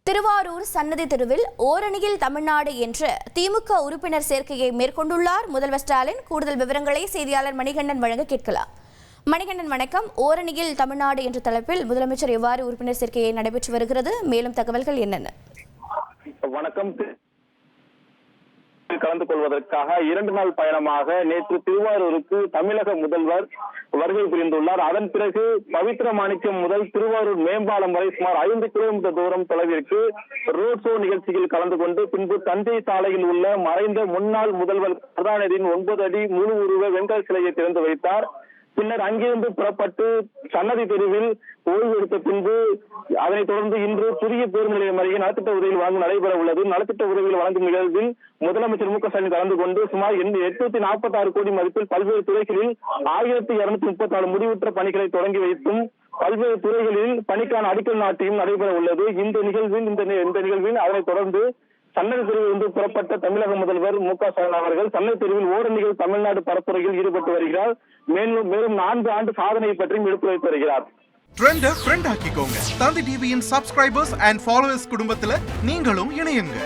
திருவாரூர் சன்னதி தெருவில் ஓரணியில் தமிழ்நாடு என்ற திமுக உறுப்பினர் சேர்க்கையை மேற்கொண்டுள்ளார் முதல்வர் ஸ்டாலின். கூடுதல் விவரங்களை செய்தியாளர் மணிகண்டன் வழங்க கேட்கலாம். மணிகண்டன் வணக்கம். ஓரணியில் தமிழ்நாடு என்ற தலைப்பில் முதலமைச்சர் எவ்வாறு உறுப்பினர் சேர்க்கையை நடைபெற்று வருகிறது, மேலும் தகவல்கள் என்னென்ன? வணக்கம். கலந்து கொள்வதற்காக 2 நாள் பயணமாக நேற்று திருவாரூருக்கு தமிழக முதல்வர் வருகை புரிந்துள்ளார். அதன் பிறகு பவித்ர மாணிக்கம் முதல் திருவாரூர் மேம்பாலம் வரை சுமார் 5 கிலோமீட்டர் தூரம் தொலைவிற்கு ரோட் ஷோ நிகழ்ச்சியில் கலந்து கொண்டு பின்பு தஞ்சை சாலையில் உள்ள மறைந்த முன்னாள் முதல்வர் கருணாநிதியின் 9 அடி முழு உருவ வெண்கல சிலையை திறந்து வைத்தார். பின்னர் அங்கிருந்து புறப்பட்டு சன்னதி தெருவில் ஓய்வு எடுத்த பின்பு அதனைத் தொடர்ந்து இன்று புதிய பேருந்து நிலையம் அருகே நலத்திட்ட உதவிகள் வழங்கும் நடைபெற உள்ளது. நலத்திட்ட உதவிகள் வழங்கும் நிகழ்வில் முதலமைச்சர் மு.க. ஸ்டாலின் கலந்து கொண்டு சுமார் 846 கோடி மதிப்பில் பல்வேறு துறைகளில் 1234 முடிவுற்ற பணிகளை தொடங்கி வைத்தும் பல்வேறு துறைகளில் பணிக்கான அடிக்கல் நாட்டியும் நடைபெற உள்ளது. இந்த நிகழ்வில் அதனைத் தொடர்ந்து சன்னதி தெருவில் புறப்பட்ட தமிழக முதல்வர் மு.க. ஸ்டாலின் அவர்கள் சன்னதி தெருவில் ஓரணிகள் தமிழ்நாடு பரப்புரையில் ஈடுபட்டு வருகிறார். மேலும் 4 ஆண்டு சாதனை பற்றியும் எடுத்துரைத்து வருகிறார். ஃப்ரெண்ட் ஆக்கிக்கோங்க. தந்தி டிவியின் சப்ஸ்கிரைபர்ஸ் அண்ட் ஃபாலோவர்ஸ் குடும்பத்துல நீங்களும் இணையுங்க.